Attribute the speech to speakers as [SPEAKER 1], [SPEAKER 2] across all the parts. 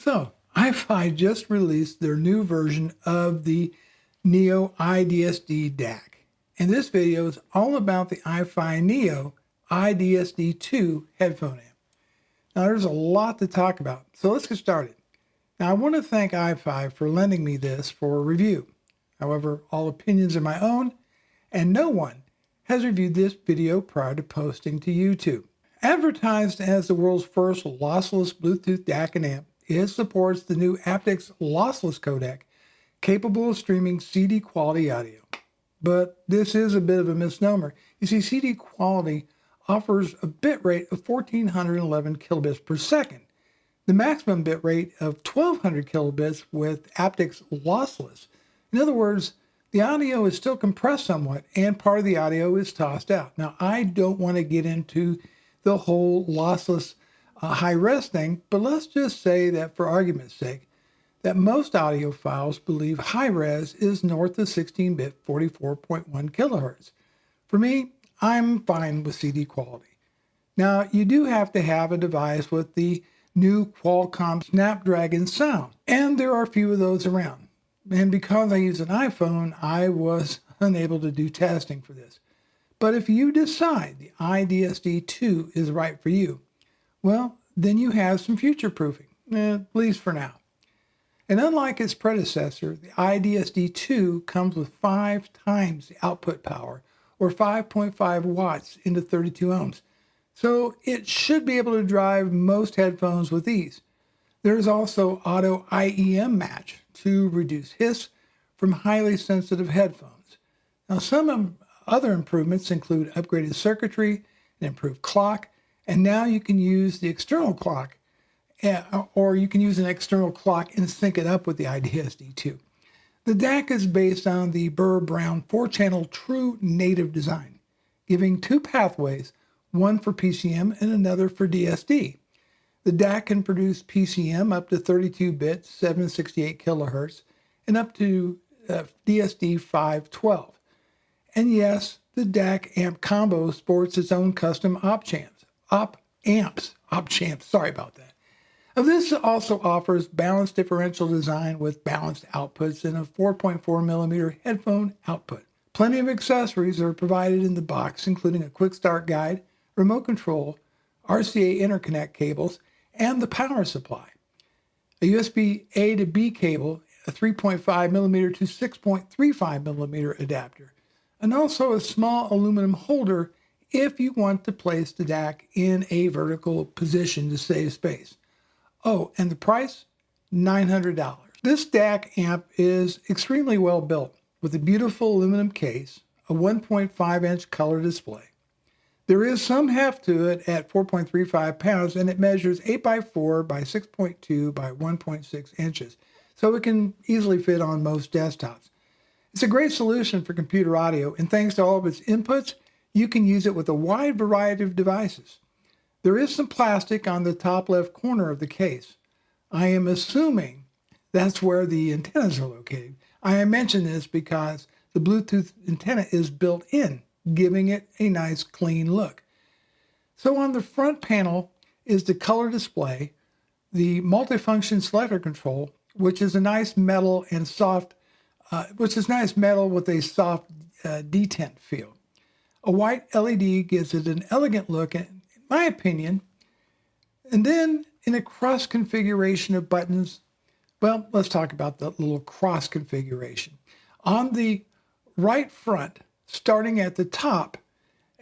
[SPEAKER 1] So, IFI just released their new version of the Neo IDSD DAC. And this video is all about the IFI Neo IDSD2 headphone amp. Now, there's a lot to talk about, so let's get started. Now, I want to thank IFI for lending me this for review. However, all opinions are my own, and no one has reviewed this video prior to posting to YouTube. Advertised as the world's first lossless Bluetooth DAC and amp, it supports the new aptX lossless codec, capable of streaming CD quality audio. But this is a bit of a misnomer. You see, CD quality offers a bit rate of 1411 kilobits per second. The maximum bit rate of 1200 kilobits with aptX lossless. In other words, the audio is still compressed somewhat and part of the audio is tossed out. Now, I don't want to get into the whole lossless high-res thing, but let's just say that for argument's sake, that most audiophiles believe high-res is north of 16-bit 44.1 kilohertz. For me, I'm fine with CD quality. Now, you do have to have a device with the new Qualcomm Snapdragon sound, and there are a few of those around. And because I use an iPhone, I was unable to do testing for this. But if you decide the IDSD2 is right for you, well, then you have some future proofing, at least for now. And unlike its predecessor, the IDSD2 comes with 5 times the output power, or 5.5 watts into 32 ohms. So it should be able to drive most headphones with ease. There's also auto IEM match to reduce hiss from highly sensitive headphones. Now, some other improvements include upgraded circuitry, an improved clock, and now you can use the external clock, or you can use an external clock and sync it up with the IDSD2. The DAC is based on the Burr-Brown 4-channel true native design, giving 2 pathways, one for PCM and another for DSD. The DAC can produce PCM up to 32-bit 768 kilohertz and up to DSD 512. And yes, the DAC amp combo sports its own custom op amps, sorry about that. This also offers balanced differential design with balanced outputs and a 4.4 millimeter headphone output. Plenty of accessories are provided in the box, including a quick start guide, remote control, RCA interconnect cables, and the power supply. A USB A to B cable, a 3.5 millimeter to 6.35 millimeter adapter, and also a small aluminum holder if you want to place the DAC in a vertical position to save space. Oh, and the price? $900. This DAC amp is extremely well built with a beautiful aluminum case, a 1.5-inch color display. There is some heft to it at 4.35 pounds, and it measures 8 by 4 by 6.2 by 1.6 inches, so it can easily fit on most desktops. It's a great solution for computer audio, and thanks to all of its inputs, you can use it with a wide variety of devices. There is some plastic on the top left corner of the case. I am assuming that's where the antennas are located. I mention this because the Bluetooth antenna is built in, giving it a nice clean look. So on the front panel is the color display, the multifunction selector control, which is a nice metal and soft, with a soft detent feel. A white LED gives it an elegant look, in my opinion. And then in a cross configuration of buttons, well, let's talk about the little cross configuration. On the right front, starting at the top,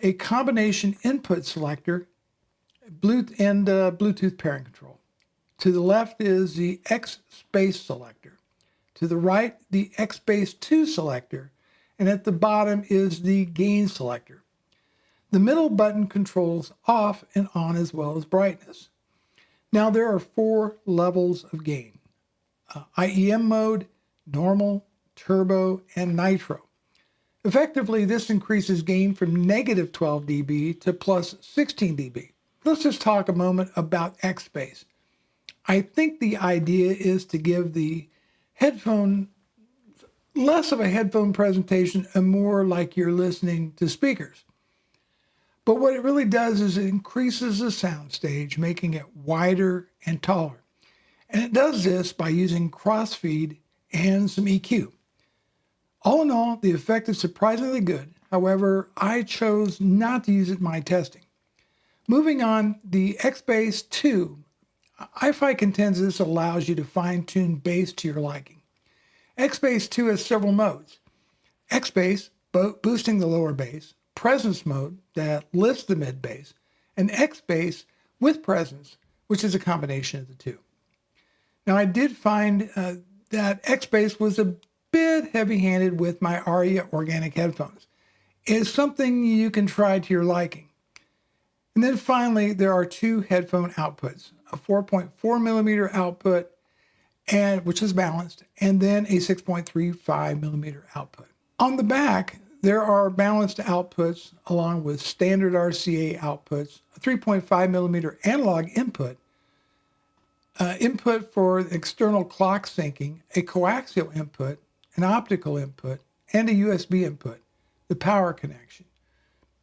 [SPEAKER 1] a combination input selector, Bluetooth pairing control. To the left is the Xpace selector. To the right, the Xpace 2 selector. And at the bottom is the gain selector. The middle button controls off and on as well as brightness. Now there are 4 levels of gain. IEM mode, normal, turbo, and nitro. Effectively, this increases gain from negative 12 dB to plus 16 dB. Let's just talk a moment about Xpace. I think the idea is to give the headphone less of a headphone presentation and more like you're listening to speakers. But what it really does is it increases the sound stage, making it wider and taller. And it does this by using crossfeed and some EQ. All in all, the effect is surprisingly good. However, I chose not to use it in my testing. Moving on, the Xpace 2, IFI contends this allows you to fine-tune bass to your liking. Xpace 2 has several modes. Xpace, boosting the lower bass, presence mode that lifts the mid bass, and Xpace with presence, which is a combination of the two. Now, I did find that Xpace was a bit heavy-handed with my Aria organic headphones. It's something you can try to your liking. And then finally, there are two headphone outputs, a 4.4 millimeter output, which is balanced, and then a 6.35 millimeter output. On the back, there are balanced outputs along with standard RCA outputs, a 3.5 millimeter analog input, input for external clock syncing, a coaxial input, an optical input, and a USB input, the power connection.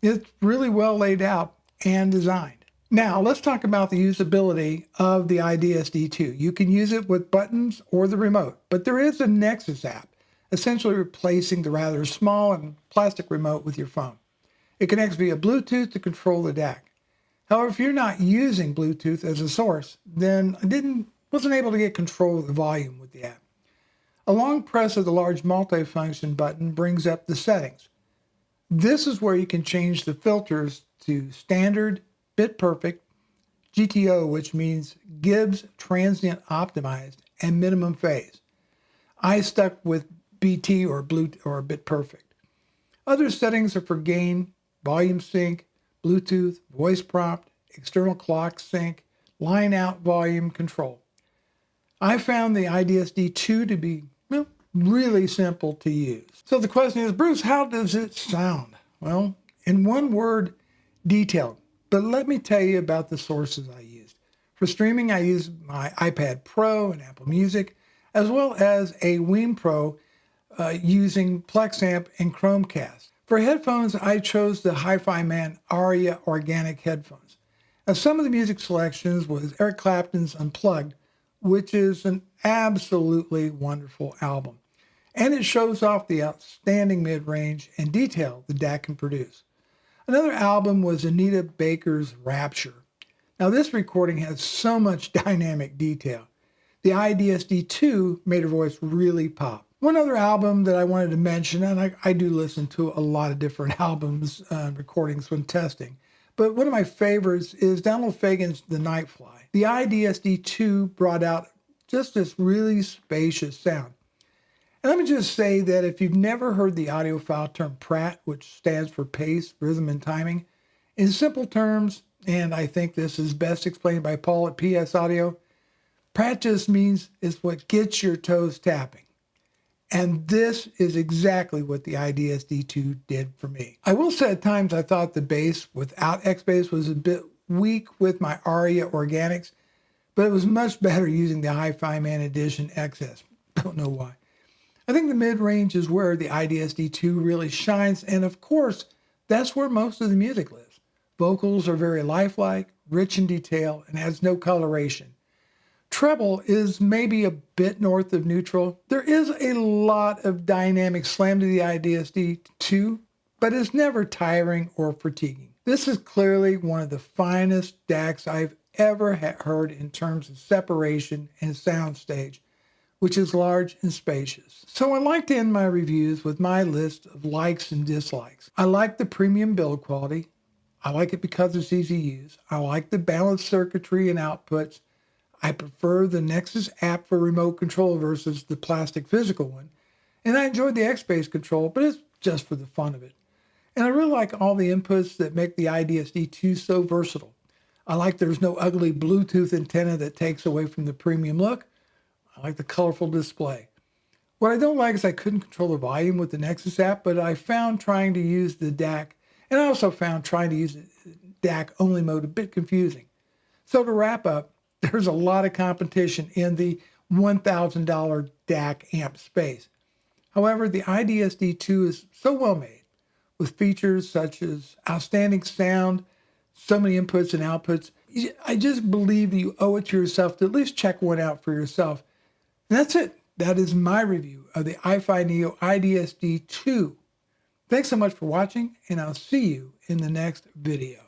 [SPEAKER 1] It's really well laid out and designed. Now, let's talk about the usability of the IDSD2. You can use it with buttons or the remote, but there is a Nexus app, essentially replacing the rather small and plastic remote with your phone. It connects via Bluetooth to control the DAC. However, if you're not using Bluetooth as a source, then I wasn't able to get control of the volume with the app. A long press of the large multifunction button brings up the settings. This is where you can change the filters to standard, bit perfect, GTO, which means Gibbs transient optimized, and minimum phase. I stuck with BT or bit perfect. Other settings are for gain, volume sync, Bluetooth, voice prompt, external clock sync, line out volume control. I found the IDSD2 to be really simple to use. So the question is, Bruce, how does it sound? Well, in one word, detailed. But let me tell you about the sources I used. For streaming, I used my iPad Pro and Apple Music, as well as a Weem Pro using Plexamp and Chromecast. For headphones, I chose the HIFI Man Aria Organic headphones. Now, some of the music selections was Eric Clapton's Unplugged, which is an absolutely wonderful album. And it shows off the outstanding mid-range and detail the DAC can produce. Another album was Anita Baker's Rapture. Now, this recording has so much dynamic detail. The IDSD2 made her voice really pop. One other album that I wanted to mention, and I do listen to a lot of different albums and recordings when testing, but one of my favorites is Donald Fagen's The Nightfly. The IDSD2 brought out just this really spacious sound. And let me just say that if you've never heard the audiophile term PRAT, which stands for pace, rhythm, and timing, in simple terms, and I think this is best explained by Paul at PS Audio, PRAT just means it's what gets your toes tapping. And this is exactly what the IDSD2 did for me. I will say at times I thought the bass without Xpace was a bit weak with my Aria Organics, but it was much better using the HIFI Man Edition XS. Don't know why. I think the mid-range is where the IDSD2 really shines, and of course, that's where most of the music lives. Vocals are very lifelike, rich in detail, and has no coloration. Treble is maybe a bit north of neutral. There is a lot of dynamic slam to the IDSD2, but it's never tiring or fatiguing. This is clearly one of the finest DACs I've ever heard in terms of separation and soundstage, which is large and spacious. So I like to end my reviews with my list of likes and dislikes. I like the premium build quality. I like it because it's easy to use. I like the balanced circuitry and outputs. I prefer the Nexus app for remote control versus the plastic physical one. And I enjoyed the Xpace control, but it's just for the fun of it. And I really like all the inputs that make the IDSD2 so versatile. I like there's no ugly Bluetooth antenna that takes away from the premium look. I like the colorful display. What I don't like is I couldn't control the volume with the Nexus app, but I found trying to use the DAC, and I also found trying to use the DAC only mode a bit confusing. So to wrap up, there's a lot of competition in the $1,000 DAC amp space. However, the IDSD2 is so well made, with features such as outstanding sound, so many inputs and outputs. I just believe that you owe it to yourself to at least check one out for yourself. And that's it. That is my review of the IFI Neo IDSD 2. Thanks so much for watching, and I'll see you in the next video.